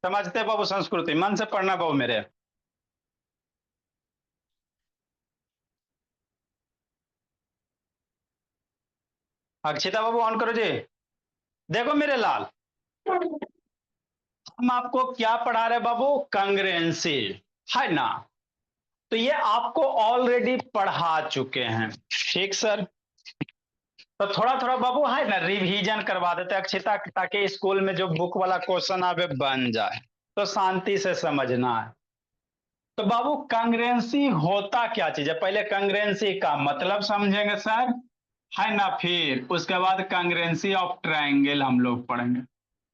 समझते बाबू, संस्कृति मन से पढ़ना बाबू मेरे। अक्षिता बाबू ऑन करो जी। देखो मेरे लाल, हम आपको क्या पढ़ा रहे बाबू? कंग्रेंसी, है ना? तो ये आपको ऑलरेडी पढ़ा चुके हैं, ठीक सर? तो थोड़ा थोड़ा बाबू है ना रिवीजन करवा देते अक्षिता, ताकि स्कूल में जो बुक वाला क्वेश्चन आवे बन जाए, तो शांति से समझना है। तो बाबू कंग्रेंसी होता क्या चीज है? पहले कंग्रेंसी का मतलब समझेंगे सर, है ना? फिर उसके बाद कंग्रेंसी ऑफ ट्रायंगल हम लोग पढ़ेंगे।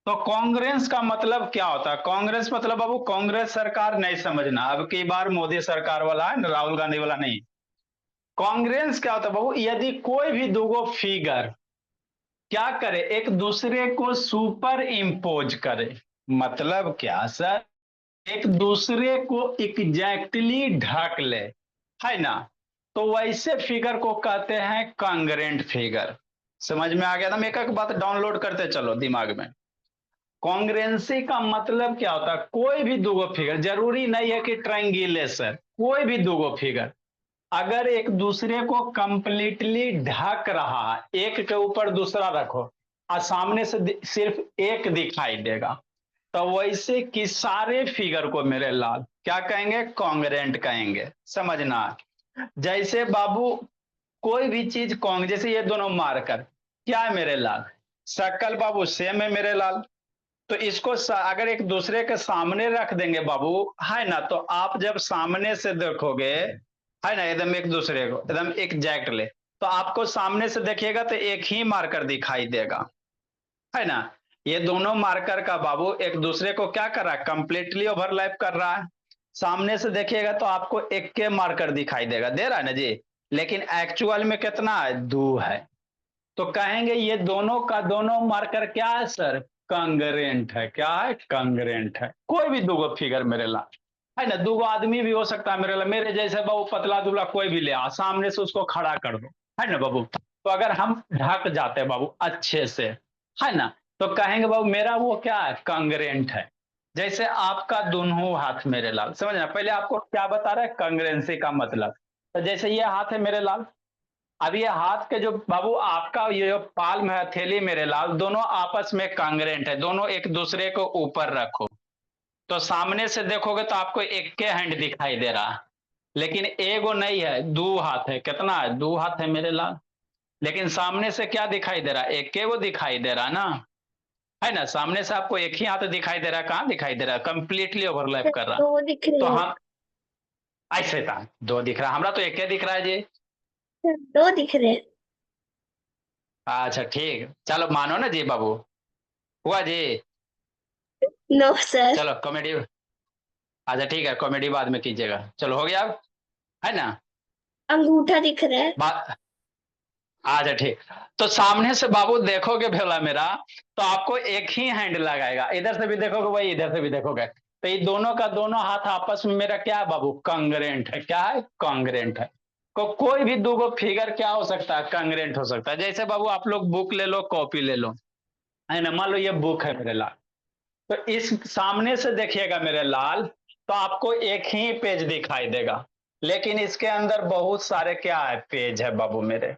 तो कांग्रेस का मतलब क्या होता है? कांग्रेस मतलब बाबू कांग्रेस सरकार नहीं समझना, अब की बार मोदी सरकार वाला है ना, राहुल गांधी वाला नहीं। कांग्रेस क्या होता है बाबू? यदि कोई भी दो फिगर क्या करे, एक दूसरे को सुपर इम्पोज करे। मतलब क्या सर? एक दूसरे को एग्जैक्टली ढक ले, है ना? तो वैसे फिगर को कहते हैं कांग्रेंट फिगर। समझ में आ गया ना? एक एक बात डाउनलोड करते चलो दिमाग में। कॉन्ग्रेंसी का मतलब क्या होता है? कोई भी दो फिगर, जरूरी नहीं है कि ट्रायंगुलेशन, कोई भी दो फिगर अगर एक दूसरे को कंप्लीटली ढक रहा है, एक के ऊपर दूसरा रखो और सामने से सिर्फ एक दिखाई देगा, तो वैसे कि सारे फिगर को मेरे लाल क्या कहेंगे? कॉन्ग्रेंट कहेंगे। समझना, जैसे बाबू कोई भी चीज कॉन्ग, जैसे ये दोनों मार्कर क्या है मेरे लाल? शक्ल बाबू सेम है मेरे लाल। तो इसको अगर एक दूसरे के सामने रख देंगे बाबू, है ना, तो आप जब सामने से देखोगे, है ना, एकदम एक दूसरे को एकदम एग्जैक्ट ले, तो आपको सामने से देखिएगा तो एक ही मार्कर दिखाई देगा, है ना? ये दोनों मार्कर का बाबू एक दूसरे को क्या कर रहा है? कंप्लीटली ओवरलैप कर रहा है। सामने से देखिएगा तो आपको एक के मार्कर दिखाई देगा, दे रहा है ना जी? लेकिन एक्चुअल में कितना है? दो है। तो कहेंगे ये दोनों का दोनों मार्कर क्या है सर? कंग्रेंट है। क्या है? कंग्रेंट है। कोई भी दो फिगर मेरे ला, है ना, दो आदमी भी हो सकता है मेरे ला, मेरे जैसे बाबू पतला दुबला कोई भी ले आ, सामने से उसको खड़ा कर दो, है ना बाबू? तो अगर हम ढक जाते हैं बाबू अच्छे से, है ना, तो कहेंगे बाबू मेरा वो क्या है? कंग्रेंट है। जैसे आपका दोनों हाथ मेरे लाल, समझना, पहले आपको क्या बता रहा है कंग्रेंसी का मतलब। तो जैसे ये हाथ है मेरे लाल, अब ये हाथ के जो बाबू आपका ये जो पाल्म है, हथेली मेरे लाल, दोनों आपस में कांग्रेंट है, दोनों एक दूसरे को ऊपर रखो, तो सामने से देखोगे तो आपको एक के हैंड दिखाई दे रहा है, लेकिन एगो नहीं है, दो हाथ है। कितना है? दो हाथ है मेरे लाल। लेकिन सामने से क्या दिखाई दे रहा है? एक के वो दिखाई दे रहा ना, है ना? सामने से आपको एक ही हाथ दिखाई दे रहा है, कहाँ दिखाई दे रहा है? कंप्लीटली ओवरलैप कर रहा। दो दिख तो रहे हैं। हम ऐसे था, दो दिख रहा, हमरा तो एक के दिख रहा है जी। दो दिख रहे हैं। अच्छा ठीक, चलो मानो ना जी बाबू, हुआ जी? No sir. चलो कॉमेडी, अच्छा ठीक है, कॉमेडी बाद में कीजिएगा। चलो हो गया अब, है ना? अंगूठा दिख रहा है। बात, अच्छा ठीक। तो सामने से बाबू देखोगे भोला मेरा, तो आपको एक ही हैंड लगाएगा, इधर से भी देखोगे वही, इधर से भी देखोगे, तो ये दोनों का दोनों हाथ आपस में मेरा क्या है बाबू? कांग्रेंट है। क्या है? कांग्रेंट है। तो कोई भी दो फिगर क्या हो सकता है? कांग्रेंट हो सकता है। जैसे बाबू आप लोग बुक ले लो, कॉपी ले लो, है ना, मान लो ये बुक है मेरे लाल, तो इस सामने से देखिएगा मेरे लाल, तो आपको एक ही पेज दिखाई देगा, लेकिन इसके अंदर बहुत सारे क्या है? पेज है बाबू मेरे,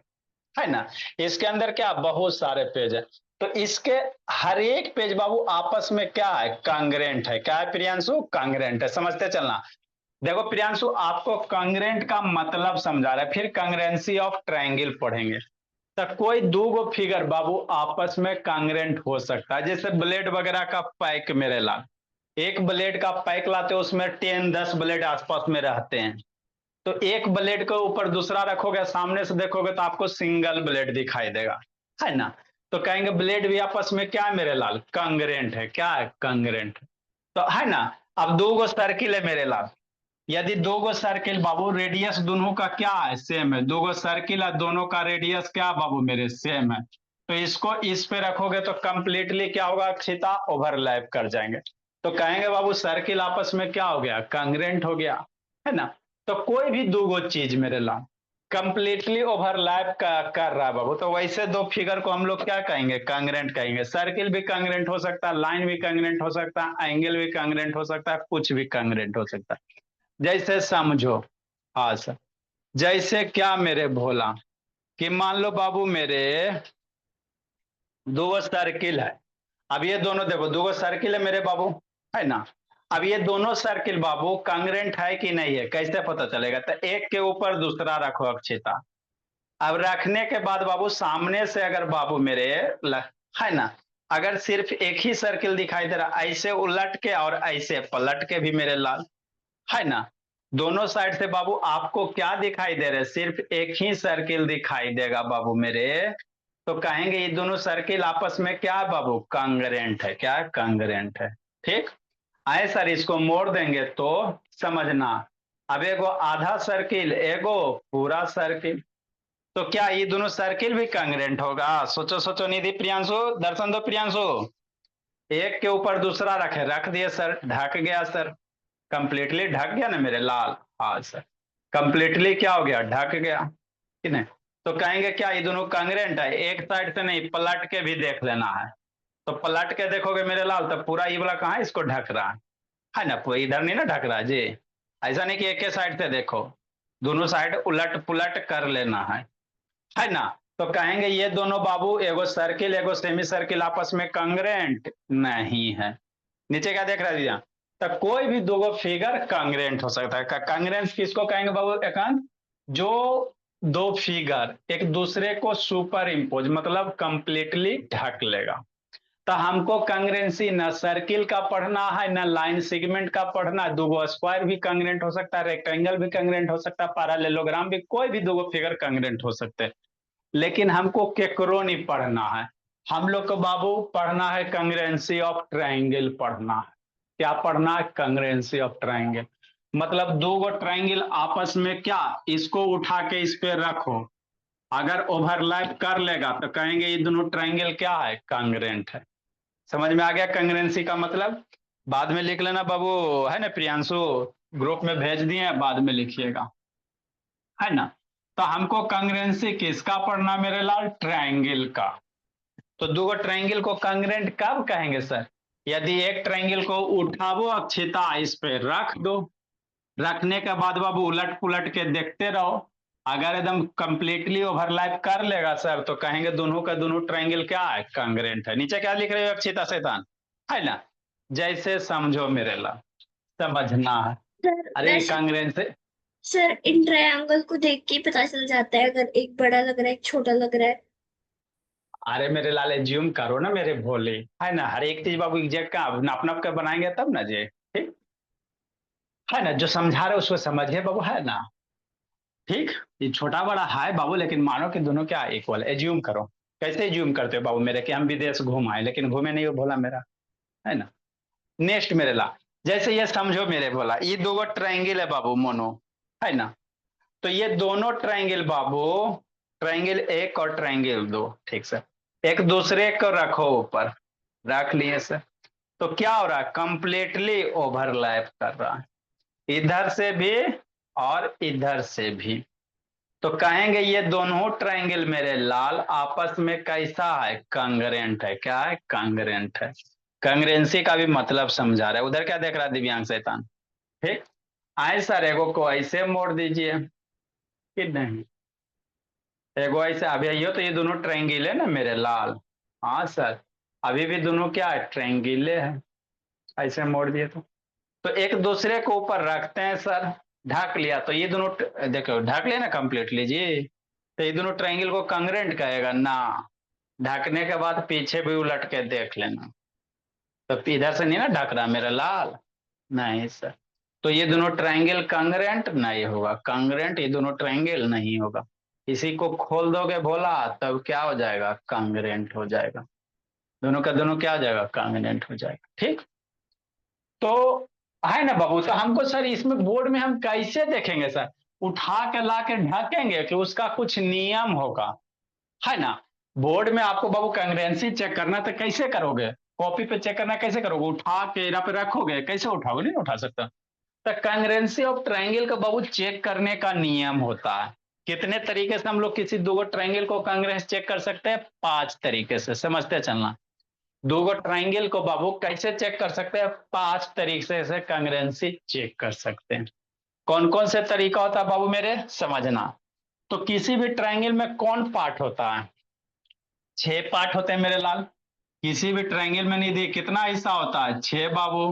है ना? इसके अंदर क्या? बहुत सारे पेज है। तो इसके हर एक पेज बाबू आपस में क्या है? कांग्रेंट है। क्या है प्रियांशु? कांग्रेंट है। समझते चलना। देखो प्रियांशु, आपको कांग्रेंट का मतलब समझा रहा है, फिर कांग्रेंसी ऑफ ट्रायंगल पढ़ेंगे। तो कोई दो गो फिगर बाबू आपस में कांग्रेंट हो सकता है, जैसे ब्लेड वगैरह का पैक मेरे ला, एक ब्लेड का पैक लाते हो, उसमें 10-10 ब्लेड आसपास में रहते हैं, तो एक ब्लेड के ऊपर दूसरा रखोगे, सामने से देखोगे तो आपको सिंगल ब्लेड दिखाई देगा, है ना? तो कहेंगे ब्लेड भी आपस में क्या है मेरे लाल? कांग्रेंट है। क्या है? कांग्रेंट। तो है ना? अब दो गो सर्किल है मेरे लाल, यदि दो गो सर्किल बाबू रेडियस दोनों का क्या है? सेम है। दो गो सर्किल है, दोनों का रेडियस क्या बाबू मेरे? सेम है। तो इसको इस पे रखोगे तो कंप्लीटली क्या होगा? अक्षिता ओवरलैप कर जाएंगे, तो कहेंगे बाबू सर्किल आपस में क्या हो गया? कांग्रेंट हो गया, है ना? तो कोई भी दो गो चीज मेरे ला, कंप्लीटली ओवरलैप कर रहा है बाबू, तो वैसे दो फिगर को हम लोग क्या कहेंगे, कांग्रेंट कहेंगे। सर्किल भी कांग्रेंट हो सकता है, लाइन भी कांग्रेंट हो सकता है, एंगल भी कांग्रेंट हो सकता है, कुछ भी कांग्रेंट हो सकता है। जैसे समझो, हाँ सर, जैसे क्या मेरे भोला, कि मान लो बाबू मेरे दो सर्किल है। अब ये दोनों देखो, दो सर्किल है मेरे बाबू, है ना। अब ये दोनों सर्किल बाबू कांग्रेंट है कि नहीं है, कैसे पता चलेगा? तो एक के ऊपर दूसरा रखो अक्षिता। अब रखने के बाद बाबू सामने से अगर बाबू मेरे है ना, अगर सिर्फ एक ही सर्किल दिखाई दे रहा, ऐसे उलट के और ऐसे पलट के भी मेरे लाल, है ना, दोनों साइड से बाबू आपको क्या दिखाई दे रहे, सिर्फ एक ही सर्किल दिखाई देगा बाबू मेरे। तो कहेंगे ये दोनों सर्किल आपस में क्या है बाबू, कांग्रेंट है। क्या है, कांग्रेंट है। ठीक, आए सर, इसको मोड़ देंगे तो समझना। अब एगो आधा सर्किल, एगो पूरा सर्किल, तो क्या ये दोनों सर्किल भी कांग्रेंट होगा? सोचो सोचो निधि, प्रियांशु, दर्शन दो प्रियांशु। एक के ऊपर दूसरा रखे, रख दिए सर, ढक गया सर, कंप्लीटली ढक गया ना मेरे लाल। हाँ सर, कंप्लीटली क्या हो गया, ढक गया कि नहीं। तो कहेंगे क्या ये दोनों कांग्रेंट है। एक साइड से नहीं, पलट के भी देख लेना है। तो पलट के देखोगे मेरे लाल, तो पूरा ये वाला कहाँ है, इसको ढक रहा है ना, पूरा इधर नहीं ना ढक रहा जी। ऐसा नहीं कि एक के साइड से देखो, दोनों साइड उलट पुलट कर लेना है ना। तो कहेंगे ये दोनों बाबू, एगो सर्किल एगो सेमी सर्किल, आपस में कांग्रेंट नहीं है। नीचे क्या देख रहा है भैया, तो कोई भी दो फिगर कांग्रेंट हो सकता है। कांग्रेंस किसको कहेंगे बाबू एकांत, जो दो फिगर एक दूसरे को सुपर इम्पोज, मतलब कंप्लीटली ढक लेगा। तो हमको कांग्रेंसी ना सर्किल का पढ़ना है, ना लाइन सेगमेंट का पढ़ना है। दो स्क्वायर भी कांग्रेंट हो सकता है, रेक्टेंगल भी कांग्रेंट हो सकता है, पैरेललोग्राम भी, कोई भी दो फिगर कांग्रेंट हो सकते हैं। लेकिन हमको केकरो नहीं पढ़ना है, हम लोग को बाबू पढ़ना है कंग्रेंसी ऑफ ट्रायंगल पढ़ना है। क्या पढ़ना है, कंग्रेंसी ऑफ ट्रायंगल। मतलब दो गो ट्रायंगल आपस में क्या, इसको उठा के इस पे रखो, अगर ओवरलैप कर लेगा तो कहेंगे ये दोनों ट्रायंगल क्या है, कांग्रेंट है। समझ में आ गया कंग्रेंसी का मतलब? बाद में लिख लेना बाबू, है ना प्रियांशु, ग्रुप में भेज दिए, बाद में लिखिएगा, है ना। तो हमको कांग्रेंसी किसका पढ़ना मेरे लाल, ट्रायंगल का। तो दो ट्रायंगल को कांग्रेंट कब कहेंगे सर, यदि एक ट्रायंगल को उठावो अक्षिता, इस पे रख दो, रखने के बाद बाबू उलट पुलट के देखते रहो, अगर एकदम कंप्लीटली ओवरलैप कर लेगा सर, तो कहेंगे दोनों का दोनों ट्रायंगल क्या है, कांग्रेंट है। नीचे क्या लिख रहे हो अक्षिता शैतान, है ना। जैसे समझो मेरे लाल, समझना है। सर अरे वैसे, कांग्रेंट से, सर इन ट्रायंगल को देख के ही पता चल जाता है अगर एक बड़ा लग रहा है एक छोटा लग रहा है। अरे मेरे लाल एज्यूम करो ना मेरे भोले, है ना। हर एक चीज बाबू एग्जैक्ट का नाप नाप के बनाएंगे तब ना जी, ठीक है ना। जो समझा रहे उसको समझिए बाबू, है ना। ठीक, ये छोटा बड़ा है बाबू, लेकिन मानो कि दोनों क्या इक्वल, एज्यूम करो। कैसे एज्यूम करते हो बाबू मेरे, कि हम विदेश घूम आए, लेकिन घूमे नहीं हो भोला मेरा, है ना। नेक्स्ट मेरे ला, जैसे ये समझो मेरे भोला, ये दो ट्रायंगल है बाबू मोनो, है ना। तो ये दोनों ट्रायंगल बाबू, ट्रायंगल एक और ट्रायंगल दो, ठीक सर, एक दूसरे को रखो ऊपर, रख लिए सर। तो क्या हो रहा है, कंप्लीटली ओवरलैप कर रहा है, इधर से भी और इधर से भी। तो कहेंगे ये दोनों ट्रायंगल मेरे लाल आपस में कैसा है, कांग्रेंट है। क्या है, कांग्रेंट है। कांग्रेंसी का भी मतलब समझा रहा है। उधर क्या देख रहा है दिव्यांग शैतान, ठीक। आए सर, एगो को ऐसे मोड़ दीजिए कि नहीं, एगो ऐसे, अभी आइयो तो ये दोनों ट्रायंगल है ना मेरे लाल। हाँ सर, अभी भी दोनों क्या है, ट्रायंगल है। ऐसे मोड़ दिए तो एक दूसरे को ऊपर रखते हैं सर, ढक लिया तो ये दोनों देखो ढक लिया ना कंप्लीटली जी। तो ये दोनों ट्रायंगल को कांग्रेंट कहेगा ना। ढकने के बाद पीछे भी उलट के देख लेना, तो इधर से नहीं ना ढक रहा मेरा लाल, नहीं सर। तो ये दोनों ट्रायंगल कांग्रेंट नहीं होगा, कांग्रेंट ये दोनों ट्रायंगल नहीं होगा। इसी को खोल दोगे भोला, तब क्या हो जाएगा, कांग्रेंट हो जाएगा। दोनों का दोनों क्या हो जाएगा, कांग्रेंट हो जाएगा, ठीक। तो है ना बाबू, तो हमको सर इसमें बोर्ड में हम कैसे देखेंगे सर, उठा के ला के ढकेंगे कि उसका कुछ नियम होगा, है ना। बोर्ड में आपको बाबू कांग्रेंसी चेक करना तो कैसे करोगे, कॉपी पे चेक करना कैसे करोगे, उठा के यहाँ पे रखोगे, कैसे उठाओगे, नहीं उठा सकता। तो कांग्रेंसी ऑफ ट्रायंगल का बाबू चेक करने का नियम होता है कितने तरीके से हम लोग किसी दो ट्रायंगल को कांग्रेंस चेक कर सकते हैं? 5 तरीके से, समझते चलना। दो ट्रायंगल को बाबू कैसे चेक कर सकते हैं? 5 तरीके से कांग्रेंसी चेक कर सकते हैं। कौन कौन से तरीका होता है बाबू मेरे, समझना। तो किसी भी ट्रायंगल में कौन पार्ट होता है? 6 पार्ट होते हैं मेरे लाल। किसी भी ट्रायंगल में नहीं, देखिए कितना हिस्सा होता है, 6 बाबू,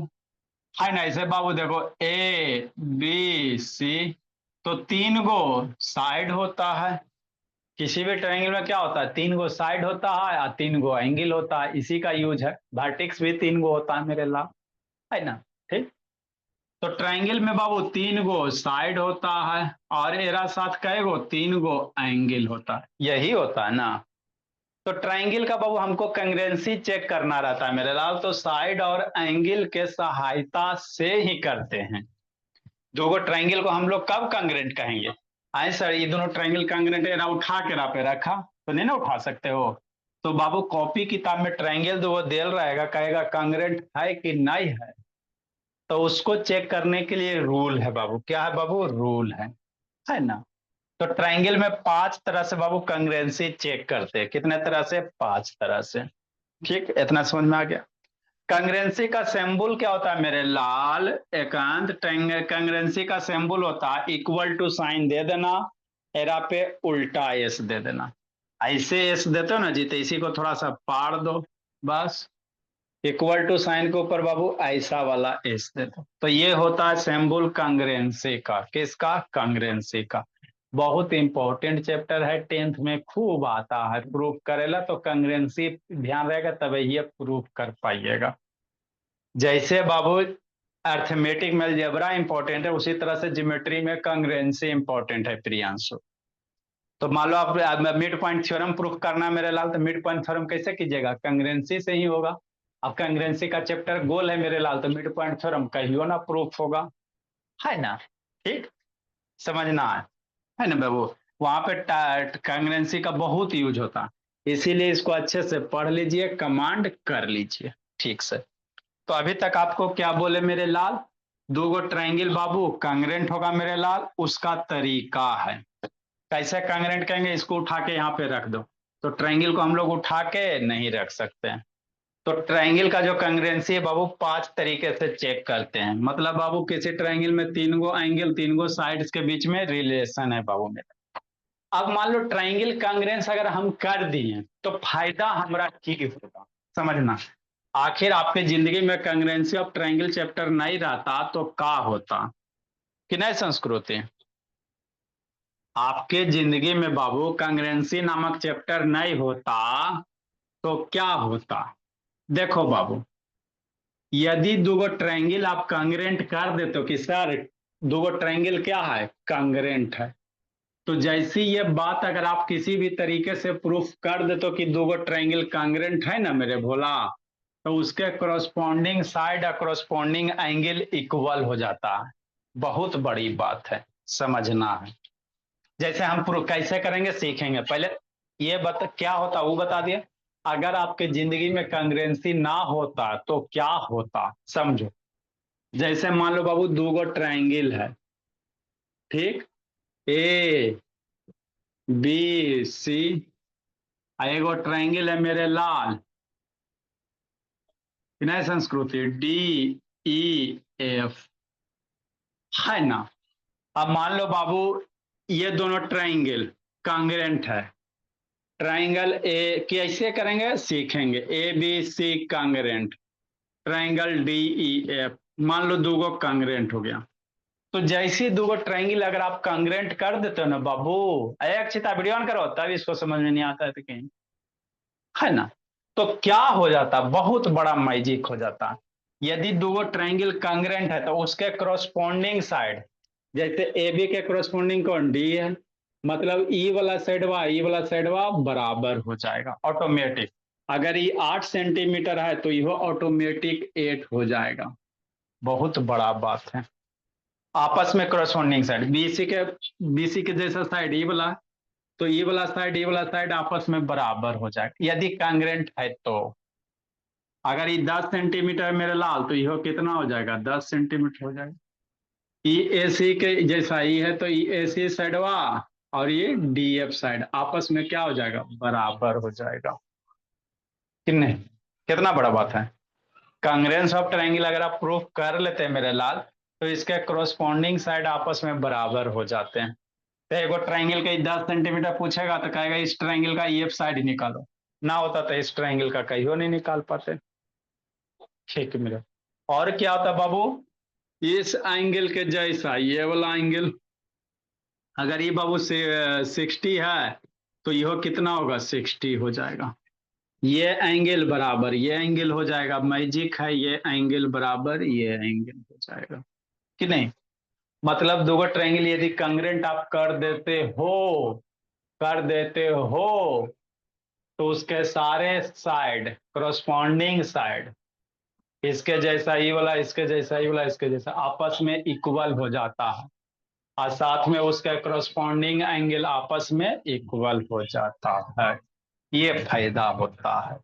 है ना। ऐसे बाबू देखो, ए बी सी, तो 3 गो साइड होता है। किसी भी ट्रायंगल में क्या होता है? 3 गो साइड होता है और 3 गो एंगल होता है, इसी का यूज है। वर्टेक्स भी 3 गो होता है मेरे लाल, है ना। ठीक, तो ट्रायंगल में बाबू 3 गो साइड होता है और एरा साथ कई गो? 3 गो एंगल होता है, यही होता है ना। तो ट्रायंगल का बाबू हमको कंग्रेंसी चेक करना रहता है मेरे लाल, तो साइड और एंगल के सहायता से ही करते हैं। दो ट्रायंगल को हम लोग कब कांग्रेंट कहेंगे? आए सर, ये दोनों ट्रायंगल कांग्रेंट है, उठा के पे रखा तो नहीं ना उठा सकते हो। तो बाबू कॉपी किताब में ट्रायंगल जो वो देल रहेगा, कहेगा कांग्रेंट है कि नहीं है, तो उसको चेक करने के लिए रूल है बाबू। क्या है बाबू? रूल है ना। तो ट्रायंगल में 5 तरह से बाबू कंग्रेंसी चेक करते हैं। कितने तरह से? 5 तरह से। ठीक, इतना समझ में आ गया। कंग्रेंसी का सिंबल क्या होता है मेरे लाल? एकांत कंग्रेंसी का सिंबल होता है इक्वल टू साइन दे देना, एरा पे उल्टा एस दे देना। ऐसे एस देते हो ना जी, तो इसी को थोड़ा सा पार दो, बस। इक्वल टू साइन के ऊपर बाबू ऐसा वाला एस दे दो, तो ये होता है सिंबल कांग्रेंसी का। किसका? कांग्रेंसी का। बहुत इंपॉर्टेंट चैप्टर है, 10th में खूब आता है प्रूफ करेला, तो कांग्रेंसी ध्यान रहेगा तभी ये प्रूफ कर पाइएगा। जैसे बाबू अर्थमेटिक में अलजेब्रा इंपॉर्टेंट है, उसी तरह से ज्योमेट्री में कांग्रेंसी इंपॉर्टेंट है प्रियांशु। तो मान लो आप मिड पॉइंट थ्योरम प्रूफ करना है मेरे लाल, तो मिड पॉइंट थ्योरम कैसे कीजिएगा? कांग्रेंसी से ही होगा। अब कांग्रेंसी का चैप्टर गोल है मेरे लाल, तो मिड पॉइंट थ्योरम कहियो ना प्रूफ होगा, है ना। ठीक, समझना है ना बाबू। वहां पे कांग्रेंसी का बहुत यूज होता है, इसीलिए इसको अच्छे से पढ़ लीजिए, कमांड कर लीजिए ठीक से। तो अभी तक आपको क्या बोले मेरे लाल? दो गो ट्रायंगल बाबू कांग्रेंट होगा मेरे लाल, उसका तरीका है। कैसे कांग्रेंट कहेंगे? इसको उठा के यहाँ पे रख दो, तो ट्रायंगल को हम लोग उठा के नहीं रख सकते हैं। तो ट्रायंगल का जो कांग्रेंसी है बाबू 5 तरीके से चेक करते हैं। मतलब बाबू किसी ट्रायंगल में 3 गो एंगल, 3 गो साइड्स के बीच में रिलेशन है बाबू मेरा। अब मान लो ट्रायंगल कांग्रेंस अगर हम कर दिए तो फायदा हमारा की होगा, समझना। आखिर आपके जिंदगी में कांग्रेंसी ऑफ ट्रायंगल चैप्टर नहीं रहता तो क्या होता? कि नहीं संस्कृति? आपके जिंदगी में बाबू कांग्रेंसी नामक चैप्टर नहीं होता तो क्या होता? देखो बाबू, यदि दो ट्रायंगल आप कांग्रेंट कर देते हो कि सर दो ट्रायंगल क्या है? कांग्रेंट है, तो जैसी ये बात अगर आप किसी भी तरीके से प्रूफ कर देते हो कि दो ट्रायंगल कांग्रेंट है ना मेरे भोला, तो उसके करस्पॉन्डिंग साइड और करस्पॉन्डिंग एंगल इक्वल हो जाता है। बहुत बड़ी बात है, समझना है। जैसे हम प्रूफ कैसे करेंगे सीखेंगे, पहले ये बता क्या होता वो बता दिया। अगर आपके जिंदगी में कांग्रेंसी ना होता तो क्या होता, समझो। जैसे मान लो बाबू दो ट्रायंगल है, ठीक, ए बी सी, एगो ट्रायंगल है मेरे लाल, विनय संस्कृति डी ई एफ, है ना। अब मान लो बाबू ये दोनों ट्रायंगल कांग्रेंट है। ट्रायंगल ए कैसे करेंगे सीखेंगे, A B C congruent, triangle D E F, मान लो दो कांग्रेंट हो गया। तो जैसे दो ट्रायंगल अगर आप कांग्रेंट कर देते हो ना बाबू, एक चिता वीडियो ऑन करो तब इसको समझ में नहीं आता है तो कहीं, है ना। तो क्या हो जाता? बहुत बड़ा मैजिक हो जाता। यदि दो ट्रायंगल कांग्रेंट है तो उसके क्रॉसपॉन्डिंग साइड, जैसे ए बी के क्रॉसपॉन्डिंग कौन? डी है, मतलब ई वाला साइडवा ई वाला साइडवा बराबर हो जाएगा ऑटोमेटिक। अगर ये 8 सेंटीमीटर है तो यह ऑटोमेटिक 8 हो जाएगा। बहुत बड़ा बात है। आपस में क्रॉसपॉन्डिंग साइड बीसी के जैसा साइड ये वाला, तो ये वाला साइड आपस में बराबर हो जाएगा यदि कांग्रेंट है तो। अगर ये 10 सेंटीमीटर मेरे लाल, तो यह कितना हो जाएगा? 10 सेंटीमीटर हो जाएगा। ई ए सी के जैसा ई है तो ई ए सी साइडवा और ये DF साइड आपस में क्या हो जाएगा, बराबर हो जाएगा कि नहीं। कितना बड़ा बात है। कांग्रेंस ऑफ ट्रायंगल अगर आप प्रूफ कर लेते हैं मेरे लाल, तो इसके क्रोस्पॉन्डिंग साइड आपस में बराबर हो जाते हैं। तो एक ट्रायंगल का 10 सेंटीमीटर पूछेगा तो कहेगा इस ट्रायंगल का EF साइड निकालो, ना होता तो इस ट्रायंगल का कहीं नहीं निकाल पाते। ठीक है मेरे। और क्या होता बाबू, इस एंगल के जैसा ये वाला एंगल, अगर ये बाबू से 60 है तो यह कितना होगा, 60 हो जाएगा। ये एंगल बराबर ये एंगल हो जाएगा, मैजिक है, ये एंगल बराबर ये एंगल हो जाएगा कि नहीं। मतलब दो ट्रायंगल यदि कांग्रेंट आप कर देते हो तो उसके सारे साइड करस्पॉन्डिंग साइड इसके जैसा ये वाला, इसके जैसा ये वाला, इसके जैसा आपस में इक्वल हो जाता है, और साथ में उसका करस्पॉन्डिंग एंगल आपस में इक्वल हो जाता है। ये फायदा होता है,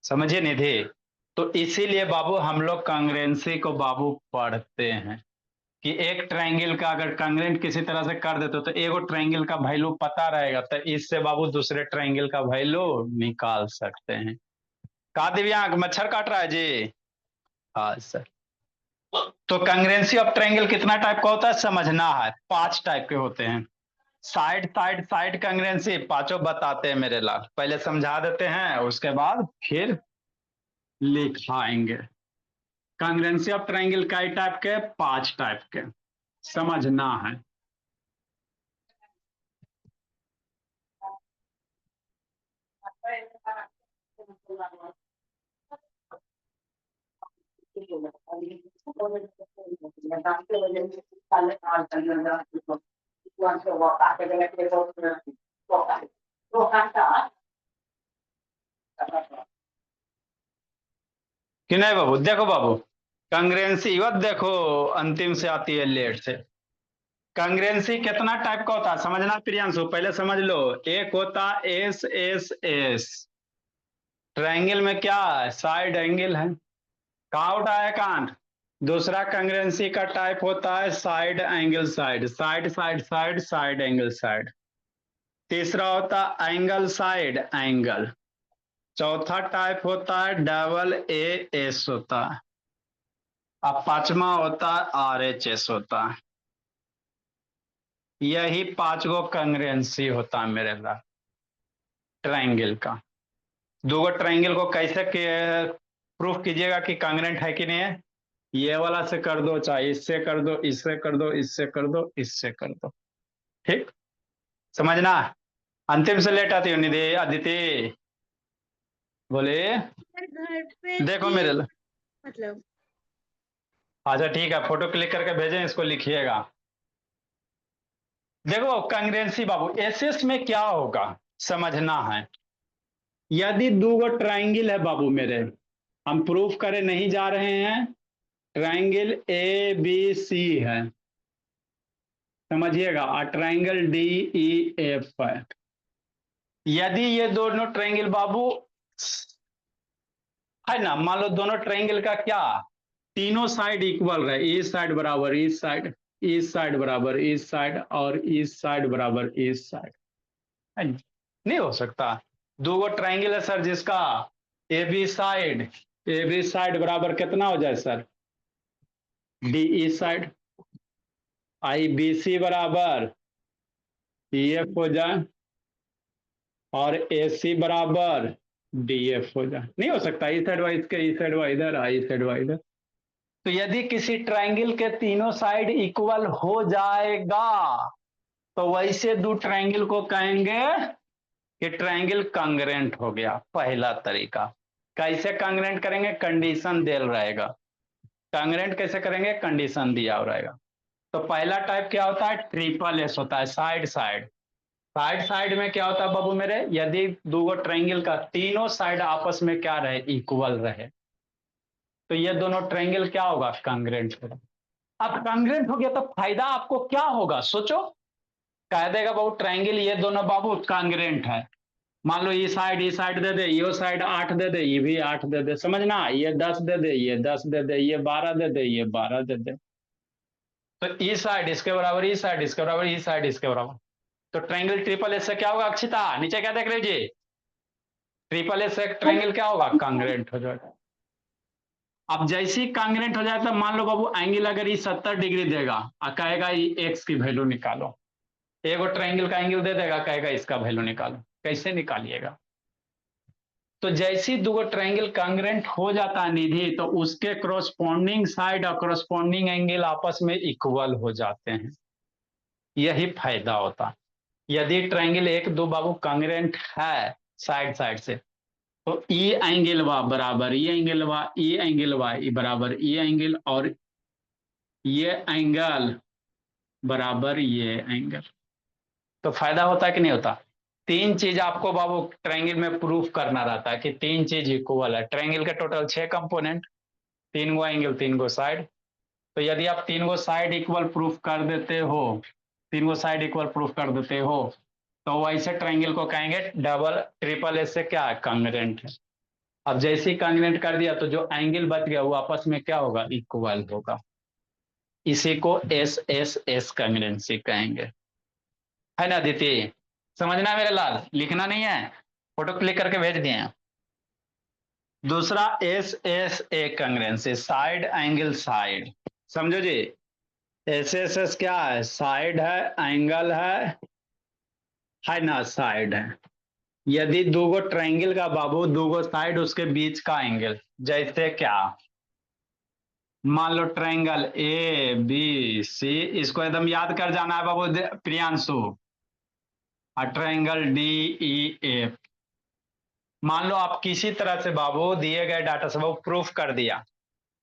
समझिए निधि। तो इसीलिए बाबू हम लोग कांग्रेंसी को बाबू पढ़ते हैं कि एक ट्रायंगल का अगर कांग्रेंट किसी तरह से कर देते तो एक ट्रायंगल का वैल्यू पता रहेगा, तो इससे बाबू दूसरे ट्रायंगल का वैल्यू निकाल सकते हैं। कहा दिव्यांग मच्छर काट रहा है जी। हाँ सर। तो कांग्रेंसी ऑफ ट्रायंगल कितना टाइप का होता है समझना है, 5 टाइप के होते हैं। साइड साइड साइड कांग्रेंसी पांचों बताते हैं मेरे लाल, पहले समझा देते हैं उसके बाद फिर लिखाएंगे। कांग्रेंसी ऑफ ट्रायंगल कई टाइप के, 5 टाइप के, समझना है। कि नहीं बाबू, देखो बाबू कांग्रेंसी वत देखो, अंतिम से आती है लेट से। कांग्रेंसी कितना टाइप का होता है समझना प्रियांशु, पहले समझ लो। एक होता एस एस एस, ट्रायंगल में क्या है, साइड एंगल है, कहा उठाया कांट। दूसरा कांग्रेंसी का टाइप होता है side angle side, side side side side angle side. तीसरा होता एंगल साइड एंगल। चौथा टाइप होता है डबल ए एस होता है। अब पांचवा होता है RHS होता है। यही 5 गो कांग्रेंसी होता है मेरे पास ट्रायंगल का। दो गो ट्रायंगल को कैसे प्रूफ कीजिएगा कि कांग्रेंट है कि नहीं है, ये वाला से कर दो, चाहे इससे कर दो, इससे कर दो, इससे कर दो, इससे कर दो। ठीक, समझना। अंतिम से लेट आती हो निधि अदिति, बोले घर पे देखो भी मेरे मतलब अच्छा ठीक है, फोटो क्लिक करके भेजें, इसको लिखिएगा। देखो कांग्रेंसी बाबू एसएस में क्या होगा समझना है। यदि दो गो ट्रायंगल है बाबू मेरे, हम प्रूफ करे नहीं जा रहे हैं, ट्रायंगल ABC है, समझिएगा, और ट्रायंगल DEF है। यदि ये दोनों ट्रायंगल बाबू है ना, मान लो दोनों ट्रायंगल का क्या, तीनों साइड इक्वल रहे, इस साइड बराबर इस साइड, इस साइड बराबर इस साइड, और इस साइड बराबर इस साइड, नहीं हो सकता। दो गो ट्रायंगल है सर जिसका ए बी साइड बराबर कितना हो जाए सर, DE साइड। IBC बराबर EF हो जाए, और AC बराबर DF हो जाए, नहीं हो सकता। इस साइड वाइज के इस साइड वाइज इधर, इस साइड वाइज इधर। तो यदि किसी ट्रायंगल के तीनों साइड इक्वल हो जाएगा तो वैसे दो ट्रायंगल को कहेंगे कि ट्रायंगल कांग्रेंट हो गया। पहला तरीका कैसे कांग्रेंट करेंगे, कंडीशन दिया रहेगा। कांग्रेंट कैसे करेंगे, कंडीशन दिया रहेगा। तो पहला टाइप क्या होता है, ट्रिपल एस होता है, साइड साइड। साइड साइड में क्या होता है बाबू मेरे, यदि दो ट्रायंगल का तीनों साइड आपस में क्या रहे, इक्वल रहे, तो ये दोनों ट्रायंगल क्या होगा, कांग्रेंट होगा। अब कांग्रेंट हो गया तो फायदा आपको क्या होगा सोचो। कह देगा बाबू ट्रायंगल ये दोनों बाबू कांग्रेंट है, मान लो ये साइड दे दे, ये साइड 8 दे दे, ये भी 8 दे दे, समझना, ये 10 दे दे, ये 10 दे दे, ये 12 दे दे, ये 12 दे दे। तो ई साइड इसके बराबर, ई साइड इसके बराबर, ई साइड इसके बराबर। तो ट्रायंगल ट्रिपल एस से क्या होगा अक्षिता, नीचे क्या देख लीजिए, ट्रिपल एस से ट्रायंगल क्या होगा, कांग्रेंट हो जाएगा। अब जैसे ही कांग्रेंट हो जाए तो मान लो बाबू एंगल अगर ये 70 डिग्री देगा और कहेगा ये एक्स की वैल्यू निकालो, एक और ट्रायंगल का एंगल दे देगा, कहेगा इसका वैल्यू निकालो, कैसे निकालिएगा। तो जैसे ही दो ट्रायंगल कांग्रेंट हो जाता है निधि, तो उसके क्रॉसपोंडिंग साइड और क्रॉसपोंडिंग एंगल आपस में इक्वल हो जाते हैं, यही फायदा होता है। यदि ट्रायंगल एक दो बाबू कांग्रेंट है साइड साइड से, तो ई एंगल वा बराबर ई एंगल वा, ई एंगल वा ई बराबर ई एंगल, और ये एंगल बराबर ये एंगल, तो फायदा होता है कि नहीं होता। तीन चीज आपको बाबू ट्रायंगल में प्रूफ करना रहता है कि तीन चीज इक्वल है। ट्रायंगल के टोटल 6 कंपोनेंट, तीन गो एंगल, तीन गो साइड। तो यदि आप तीन गो साइड इक्वल प्रूफ कर देते हो, तीन गो साइड इक्वल प्रूफ कर देते हो, तो वैसे ट्रायंगल को कहेंगे डबल ट्रिपल एस से क्या है, कांग्रेंट है। अब जैसे ही कांग्रेंट कर दिया तो जो एंगल बच गया वो आपस में क्या होगा, इक्वल होगा। इसी को एस एस एस कांग्रेंसी कहेंगे, है ना दीदी, समझना मेरे लाल, लिखना नहीं है, फोटो क्लिक करके भेज दिए। दूसरा S S A congruency, side angle side, समझो जी। एस एस एस क्या है, साइड है, एंगल है ना, साइड है। यदि दो ट्रायंगल का बाबू दो साइड उसके बीच का एंगल, जैसे क्या, मान लो ट्रायंगल ए बी सी, इसको एकदम याद कर जाना है बाबू प्रियांशु, और ट्रायंगल डी ई एफ। मान लो आप किसी तरह से बाबू दिए गए डाटा से बाबू प्रूफ कर दिया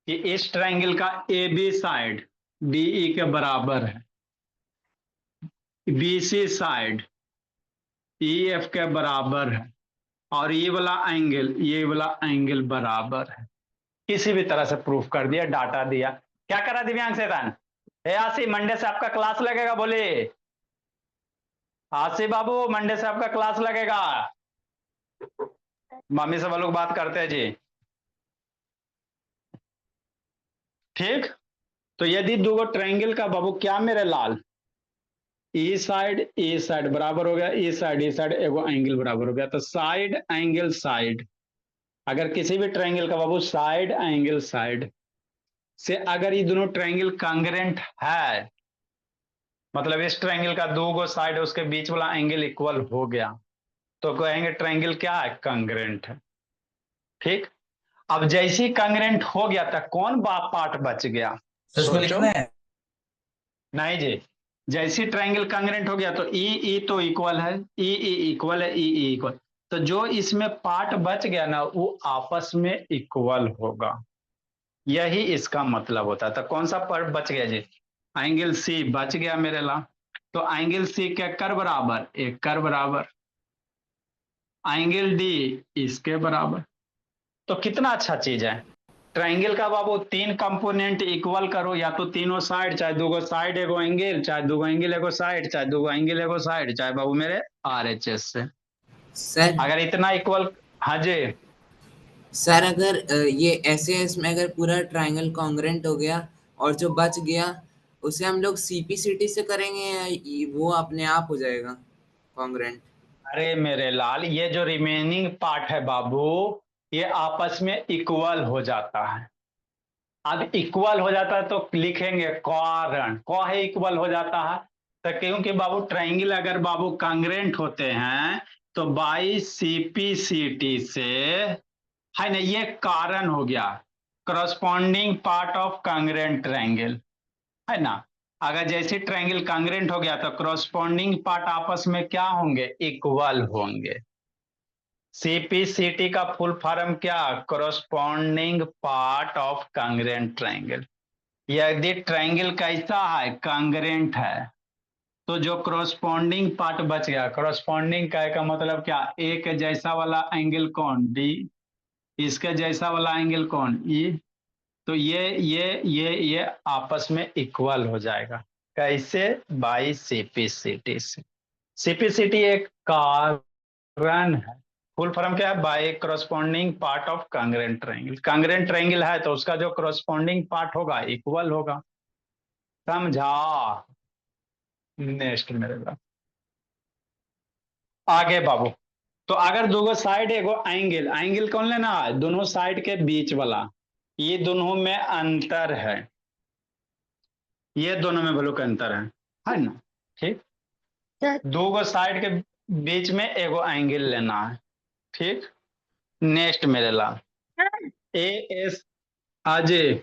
कि इस ट्रायंगल का ए बी साइड डीई के बराबर है, B C side E F के बराबर है, और ये वाला एंगल बराबर है। किसी भी तरह से प्रूफ कर दिया, डाटा दिया। क्या करा दिव्यांग सेतन, हे आसी, मंडे से आपका क्लास लगेगा, बोले आसी बाबू, मंडे से आपका क्लास लगेगा। मम्मी सब लोग बात करते हैं जी, ठीक। तो यदि दो ट्रायंगल का बाबू क्या मेरे लाल, ई साइड बराबर हो गया, ई साइड एगो एंगल बराबर हो गया, तो साइड एंगल साइड, अगर किसी भी ट्रायंगल का बाबू साइड एंगल साइड से अगर ये दोनों ट्रायंगल कांग्रेंट है, मतलब इस ट्रायंगल का दो गो साइड है, उसके बीच वाला एंगल इक्वल हो गया, तो कहेंगे ट्रायंगल क्या है, कांग्रेंट है, ठीक। अब जैसे ही कांग्रेंट हो गया था, कौन बाप पार्ट बच गया, सच में सोचो। लिखना है। नहीं जी, जैसे ट्रायंगल कांग्रेंट हो गया तो ई ई तो इक्वल है, ई ई इक्वल है, ई ई इक्वल, तो जो इसमें पार्ट बच गया ना वो आपस में इक्वल होगा, यही इसका मतलब होता है। तो कौन सा पार्ट बच गया जी, एंगल सी बच गया मेरे ला। तो एंगल सी के कर बराबर, एक कर बराबर, एंगल डी इसके बराबर। तो कितना अच्छा चीज है, ट्रायंगल का बाबू तीन कंपोनेंट इक्वल करो, या तो तीनों साइड, चाहे दो साइड एगो एंगल, चाहे दो एंगल एगो साइड, चाहे दो एंगल एगो साइड, चाहे बाबू मेरे आर एच एस से, सर अगर इतना इक्वल। हाँ जी, सर अगर ये ऐसे इसमें अगर पूरा ट्रायंगल कॉन्ग्रेंट हो गया और जो बच गया उसे हम लोग सीपीसीटी से करेंगे या वो अपने आप हो जाएगा कॉन्ग्रेंट। अरे मेरे लाल, ये जो रिमेनिंग पार्ट है बाबू, ये आपस में इक्वल हो जाता है। अब इक्वल हो जाता है तो लिखेंगे कारण, कौ है इक्वल हो जाता है, तो क्योंकि बाबू ट्रायंगल अगर बाबू कांग्रेंट होते हैं तो बाई सीपीसीटी से, है ना, ये कारण हो गया, corresponding part of congruent triangle, है ना। अगर जैसे ट्रायंगल कांग्रेंट हो गया तो करस्पॉन्डिंग पार्ट आपस में क्या होंगे, इक्वल होंगे। सीपीसीटी का फुल फॉर्म क्या, corresponding part of congruent triangle. यदि ट्रायंगल कैसा है, कांग्रेंट है, तो जो करस्पॉन्डिंग पार्ट बच गया, करस्पॉन्डिंग का मतलब क्या, एक जैसा वाला एंगल कौन, डी, इसके जैसा वाला एंगल कौन, ई, तो ये आपस में इक्वल हो जाएगा, कैसे, बाई सीपीसीटी से। सीपीसीटी एक कारण है, फुल फॉर्म क्या है, by corresponding part of congruent triangle. Congruent triangle है तो उसका जो करस्पॉन्डिंग पार्ट होगा इक्वल होगा, समझा। नेक्स्ट मेरे पास, आगे बाबू, तो अगर दोनों साइड एगो एंगल, एंगल कौन लेना है, दोनों साइड के बीच वाला, ये दोनों में अंतर है, ये दोनों में वैल्यू का अंतर है ना। ठीक, दो साइड के बीच में एगो एंगल लेना है। ठीक, नेक्स्ट मेरे लाल, ए एस, अजय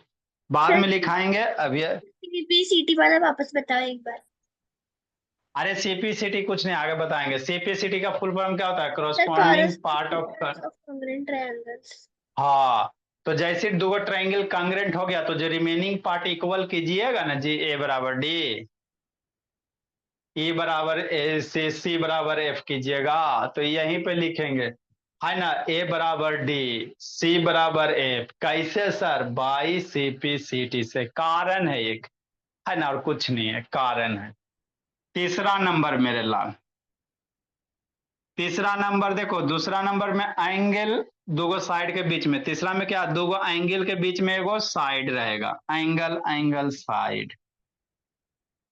बाद में लिखाएंगे अभी। सीपीसीटी वाला वापस बताओ एक बार। अरे सीपीसीटी कुछ नहीं, आगे बताएंगे। सीपीसीटी का फुल फॉर्म क्या होता है, sir corresponding part of. Congruent triangles. हाँ, तो जैसे दो ट्रायंगल कांग्रेंट हो गया तो जो रिमेनिंग पार्ट इक्वल कीजिएगा ना जी, ए बराबर डी, ई बराबर ए से सी बराबर एफ कीजिएगा, तो यहीं पे लिखेंगे है ना, ए बराबर डी, सी बराबर एफ। कैसे सर, बाई सीपीसीटी से, कारण है एक, है ना, और कुछ नहीं है, कारण है। तीसरा नंबर मेरे लाल, तीसरा नंबर देखो, दूसरा नंबर में एंगल दो साइड के बीच में, तीसरा में क्या, दो एंगल के बीच में एगो साइड रहेगा, एंगल एंगल साइड,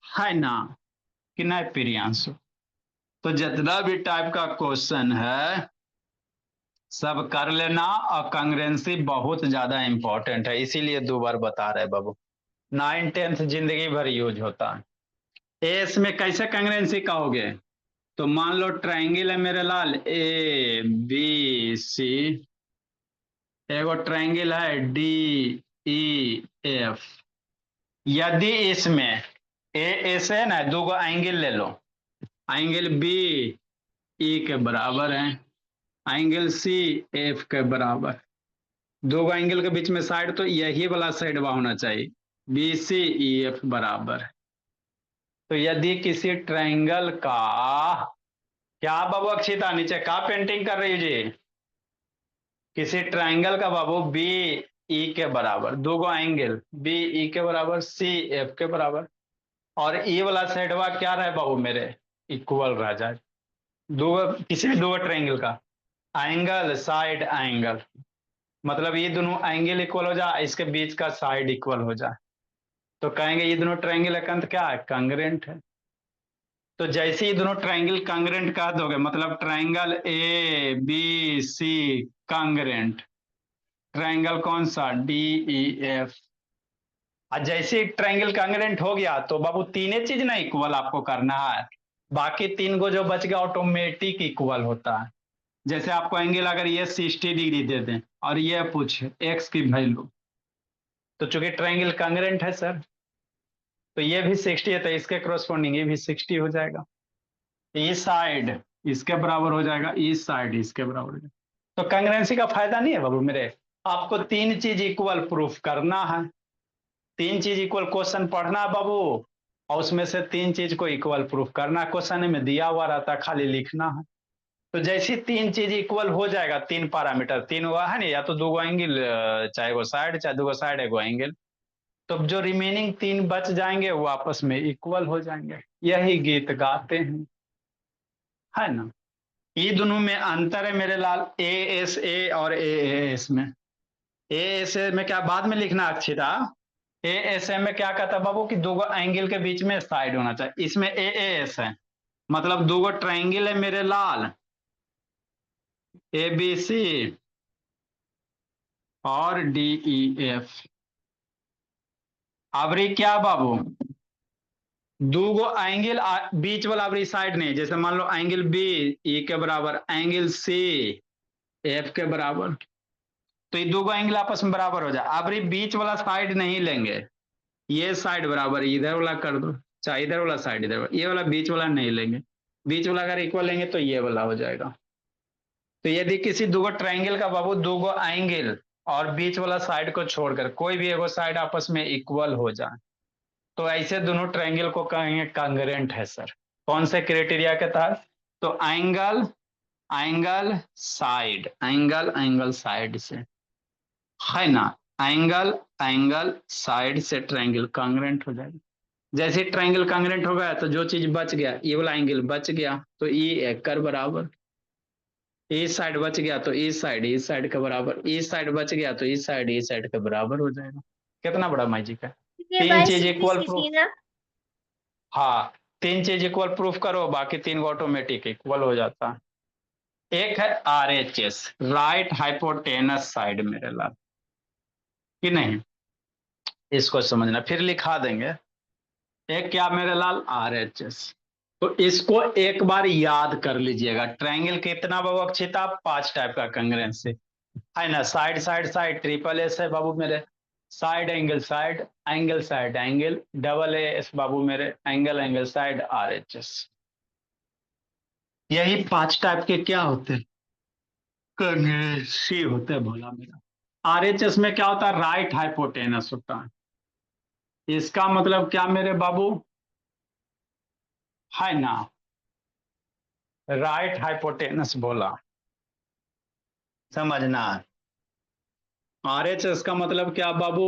है ना कि नहीं प्रियांशु। तो जितना भी टाइप का क्वेश्चन है सब कर लेना, और कंग्रेंसी बहुत ज्यादा इंपॉर्टेंट है, इसीलिए दो बार बता रहे बाबू, 9th 10th जिंदगी भर यूज होता है। एस में कैसे कंग्रेंसी कहोगे, तो मान लो ट्रायंगल है मेरे लाल, ए बी सी, एगो ट्रायंगल है डी ई एफ, यदि इसमें ए एस है ना, दो एंगल ले लो, एंगल बी ई के बराबर है, एंगल सी एफ के बराबर, दो एंगल के बीच में साइड तो यही वाला साइड होना चाहिए, बी सी ई एफ बराबर। तो यदि किसी ट्रायंगल का, क्या बाबू अक्षिता नीचे का पेंटिंग कर रही है जी, किसी ट्रायंगल का बाबू बी ई के बराबर, दो एंगल बी ई के बराबर, सी एफ के बराबर, और ई वाला साइडवा क्या रहे बाबू मेरे, इक्वल रह जाए, दो किसी भी दो ट्रायंगल का एंगल साइड एंगल, मतलब ये दोनों एंगल इक्वल हो जाए, इसके बीच का साइड इक्वल हो जाए, तो कहेंगे ये दोनों ट्रायंगल एकांत क्या है, कांग्रेंट है। तो जैसे ही दोनों ट्रायंगल कांग्रेंट कह दोगे, मतलब triangle A B C congruent, triangle कौन सा, डी ई एफ। और जैसे ट्रायंगल कांग्रेंट हो गया तो बाबू तीनों चीज ना इक्वल आपको करना है, बाकी तीन को जो बच गया ऑटोमेटिक इक्वल होता है। जैसे आपको एंगल अगर ये 60 डिग्री दे दें और ये पूछे एक्स की वैल्यू, तो चूंकि ट्रायंगल कांग्रेंट है सर, तो ये भी 60 है, तो इसके क्रॉसपोंडिंग ये भी 60 हो जाएगा, इस साइड इसके बराबर हो जाएगा, इस साइड इसके बराबर हो जाएगा। तो कांग्रेंसी का फायदा नहीं है बाबू मेरे, आपको तीन चीज इक्वल प्रूफ करना है, तीन चीज इक्वल क्वेश्चन पढ़ना बाबू, और उसमें से तीन चीज को इक्वल प्रूफ करना, क्वेश्चन में दिया हुआ रहता है, खाली लिखना है। तो जैसी तीन चीज इक्वल हो जाएगा, तीन पैरामीटर, तीन हुआ है ना, या तो दो एंगल, चाहे वो साइड, चाहे दो साइड एगो एंगल, तो जो रिमेनिंग तीन बच जाएंगे वो आपस में इक्वल हो जाएंगे, यही गीत गाते हैं, है ना। ये दोनों में अंतर है मेरे लाल, ए एस ए और ए एस में, ए एस ए में क्या बाद में लिखना अक्षिता, ए एस ए में क्या कहता है बाबू कि दो एंगल के बीच में साइड होना चाहिए, इसमें ए एस है, मतलब दो ट्रायंगल है मेरे लाल, ए बी सी और डी ई एफ। अबरी क्या बाबू, दो एंगल बीच वाला अबरी साइड नहीं, जैसे मान लो एंगल बी ई के बराबर, एंगल सी एफ के बराबर, तो ये दो एंगल आपस में बराबर हो जाए, अबरी बीच वाला साइड नहीं लेंगे, ये साइड बराबर इधर वाला कर दो, चाहे इधर वाला साइड इधर वाला, ये वाला बीच वाला नहीं लेंगे, बीच वाला अगर इक्वल लेंगे तो ये वाला हो जाएगा। तो यदि किसी दो ट्रायंगल का बाबू दो एंगल और बीच वाला साइड को छोड़कर कोई भी एगो साइड आपस में इक्वल हो जाए, तो ऐसे दोनों ट्रायंगल को कहेंगे कांग्रेंट है सर। कौन से क्राइटेरिया के तहत, तो angle angle side, angle angle side से, है ना, एंगल एंगल साइड से ट्रायंगल कांग्रेंट हो जाएगा। जैसे ट्रायंगल कांग्रेंट हो गया तो जो चीज बच गया, ये वाला एंगल बच गया तो ई एकर बराबर, इस साइड बच गया तो इस साइड के बराबर, इस साइड बच गया तो इस साइड के बराबर हो जाएगा। कितना बड़ा मैजिक है, ये तीन बाय चीज इक्वल सीपीसीटी प्रूफ। ना। हाँ, तीन चीज इक्वल प्रूफ करो, बाकी तीन को ऑटोमेटिक इक्वल हो जाता है। एक है RHS, राइट हाइपोटेनस साइड मेरे लाल, कि नहीं, इसको समझना, फिर लिखा देंगे। एक क्या मेरे लाल, RHS। तो इसको एक बार याद कर लीजिएगा। ट्रायंगल कितना बाबू अक्षिता, 5 टाइप का कंग्रेंसी है ना। Side side side, triple S है बाबू मेरे, side angle angle, double S बाबू मेरे, एंगल एंगल साइड, RHS। यही 5 टाइप के क्या होते हैं, कंग्रेंसी होते हैं भोला मेरा। RHS में क्या होता है, राइट हाइपोटेनस होता है। इसका मतलब क्या मेरे बाबू, है ना, राइट हाइपोटेनस बोला, समझना। RHS का मतलब क्या बाबू,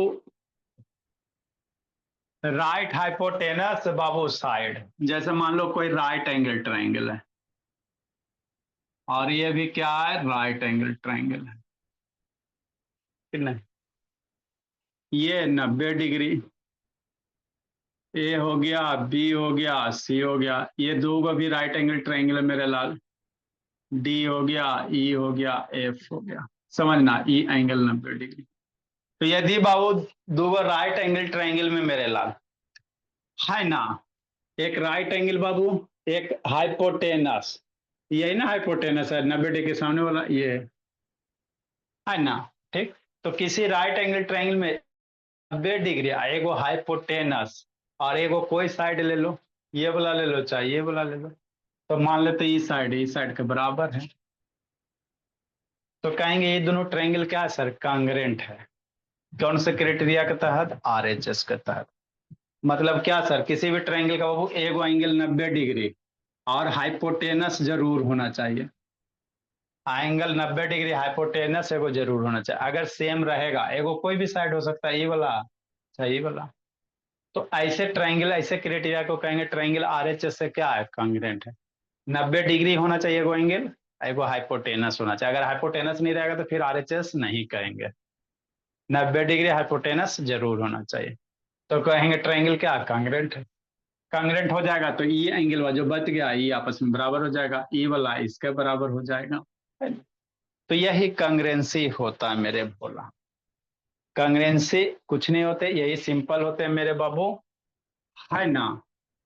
राइट हाइपोटेनस बाबू साइड। जैसे मान लो कोई राइट एंगल ट्रायंगल है, और ये भी क्या है, राइट एंगल ट्रायंगल है, कि नहीं। ये 90 डिग्री, ए हो गया, बी हो गया, सी हो गया, ये दो को भी राइट एंगल ट्रायंगल है मेरे लाल। डी हो गया, ई हो गया, एफ हो गया, समझना, ई एंगल 90 डिग्री। तो यदि बाबू दो राइट एंगल ट्रायंगल में मेरे लाल, है ना, एक राइट एंगल बाबू, एक हाइपोटेनस, यही ना हाइपोटेनस है, 90 डिग्री के सामने वाला ये है ना, ठीक। तो किसी राइट एंगल ट्रायंगल में 90 डिग्री, एगो हाइपोटेनस और एगो कोई साइड ले लो, ये वाला ले लो चाहे ये वाला ले लो, तो मान लेते इस साइड के बराबर है, तो कहेंगे ये दोनों ट्रायंगल क्या है सर, कांग्रेंट है। कौन से क्राइटेरिया के तहत, RHS के तहत। मतलब क्या सर, किसी भी ट्रायंगल का बाबू एगो एंगल 90 डिग्री और हाइपोटेनस जरूर होना चाहिए। एंगल 90 डिग्री हाइपोटेनस एगो जरूर होना चाहिए। अगर सेम रहेगा, एगो कोई भी साइड हो सकता है, ये वाला चाहे ये वाला, तो ऐसे ट्रायंगल, ऐसे क्राइटेरिया को कहेंगे ट्रायंगल RHS से क्या है, कांग्रेंट है। 90 डिग्री होना चाहिए एगो एंगल, एगो हाइपोटेनस होना चाहिए। अगर हाइपोटेनस नहीं रहेगा तो फिर RHS नहीं कहेंगे। 90 डिग्री हाइपोटेनस जरूर होना चाहिए, तो कहेंगे ट्रायंगल क्या, कांग्रेंट है। कांग्रेंट हो जाएगा तो ई एंगल वाला जो बच गया, ई आपस में बराबर हो जाएगा, ई वाला इसके बराबर हो जाएगा। तो यही कांग्रेंसी होता है मेरे भोला। कांग्रेंसी कुछ नहीं होते, यही सिंपल होते हैं मेरे बाबू, है ना,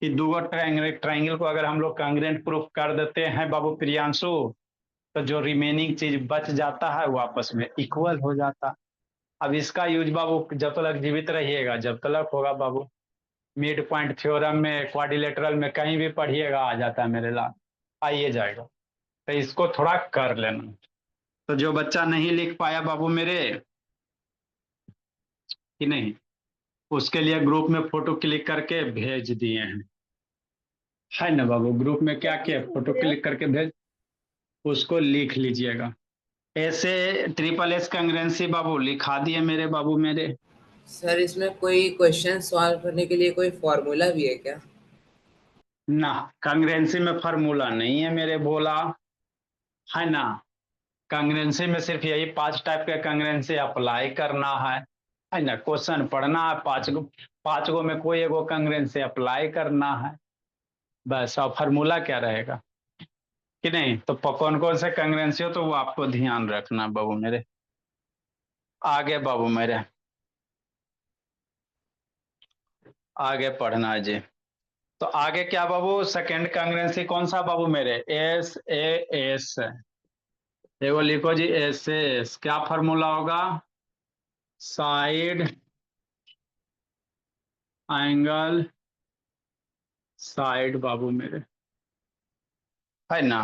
कि दो ट्रायंगल को अगर हम लोग कांग्रेंट प्रूफ कर देते हैं बाबू प्रियांशु, तो जो रिमेनिंग चीज बच जाता है वो आपस में इक्वल हो जाता। अब इसका यूज बाबू जब तक जीवित रहिएगा, जब तक होगा बाबू, मिड पॉइंट थ्योरम में, क्वाड्रिलेटरल में, कहीं भी पढ़िएगा आ जाता है मेरे लाल, आइए जाएगा। तो इसको थोड़ा कर लेना। तो जो बच्चा नहीं लिख पाया बाबू मेरे, कि नहीं, उसके लिए ग्रुप में फोटो क्लिक करके भेज दिए हैं, है ना बाबू। ग्रुप में क्या किया, फोटो क्लिक करके भेज, उसको लिख लीजिएगा। ऐसे ट्रिपल एस कंग्रेंसी बाबू लिखा दिए मेरे बाबू मेरे। सर इसमें कोई क्वेश्चन सॉल्व करने के लिए कोई फॉर्मूला भी है क्या? ना, कंग्रेंसी में फार्मूला नहीं है मेरे भोला, है ना। कंग्रेंसी में सिर्फ यही 5 टाइप के कंग्रेंसी अप्लाई करना है ना। क्वेश्चन पढ़ना है, 5 गो में कोई एगो कंग्रेंसी अप्लाई करना है, बस। और फार्मूला क्या रहेगा, कि नहीं। तो कौन कौन से कंग्रेंसी हो तो वो आपको ध्यान रखना बाबू मेरे। आगे बाबू मेरे, आगे पढ़ना है जी। तो आगे क्या बाबू, सेकंड कांग्रेंसी कौन सा बाबू मेरे, SAS। एगो लिखो जी, SAS क्या फॉर्मूला होगा, साइड एंगल साइड बाबू मेरे, है ना।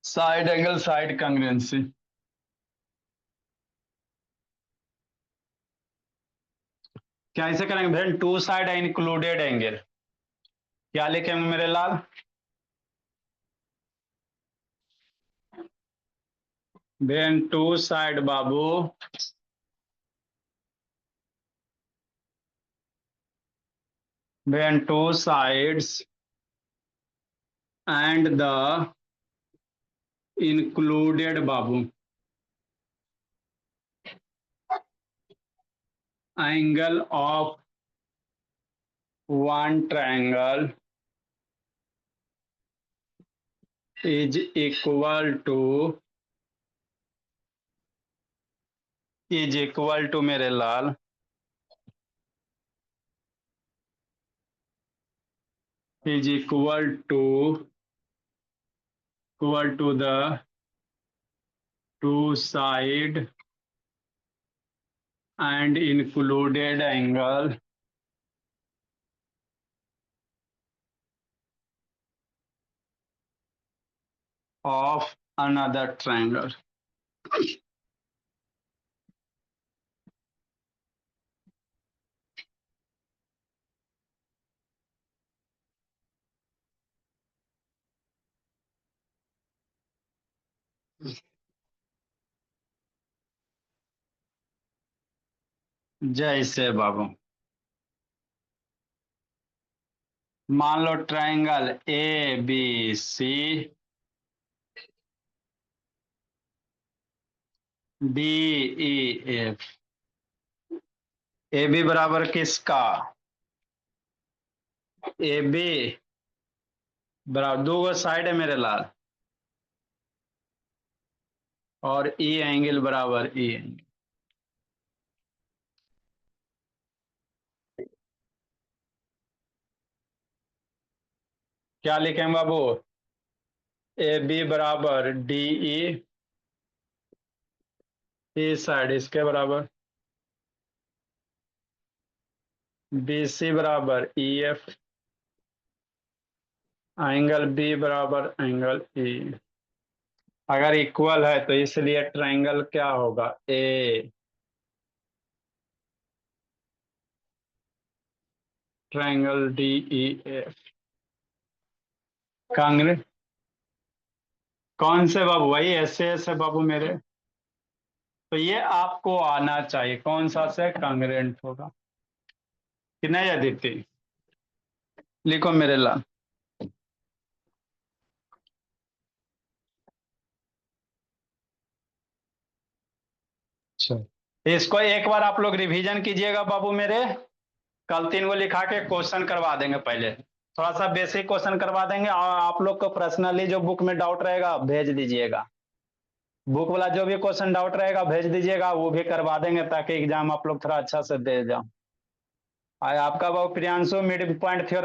साइड एंगल साइड कांग्रेंसी क्या ऐसे करेंगे भाई, टू साइड इंक्लूडेड एंगल, क्या लिखेंगे मेरे लाल, then two side बाबू, then two sides and the included बाबू, angle of one triangle is equal to मेरे लाल is equal to the two side and included angle of another triangle. जैसे बाबू मान लो triangle A B C D E F, A B बराबर किसका, ए B बराबर दो साइड है मेरे लाल और ई एंगल बराबर ई एंगल। क्या लिखें बाबू, ए बी बराबर डी ई साइड इसके बराबर, बी सी बराबर ई एफ, एंगल बी बराबर एंगल ई। अगर इक्वल है तो इसलिए ट्रायंगल क्या होगा, ए triangle D E F. Congress कौन से बाबू, वही ऐसे ऐसे बाबू मेरे, तो ये आपको आना चाहिए कौन सा से कांग्रेंट होगा कि नहीं अदिति, लिखो मेरे लाल। अच्छा, इसको एक बार आप लोग रिवीजन कीजिएगा बाबू मेरे, कल 3 को लिखा के क्वेश्चन करवा देंगे, पहले थोड़ा सा बेसिक क्वेश्चन करवा देंगे और आप लोग को पर्सनली जो बुक में डाउट रहेगा भेज दीजिएगा, बुक वाला जो भी क्वेश्चन डाउट रहेगा भेज दीजिएगा, वो भी करवा देंगे ताकि एग्जाम आप लोग थोड़ा अच्छा से दे जाओ। आपका बाबू प्रियांशु मिड पॉइंट थ्योरम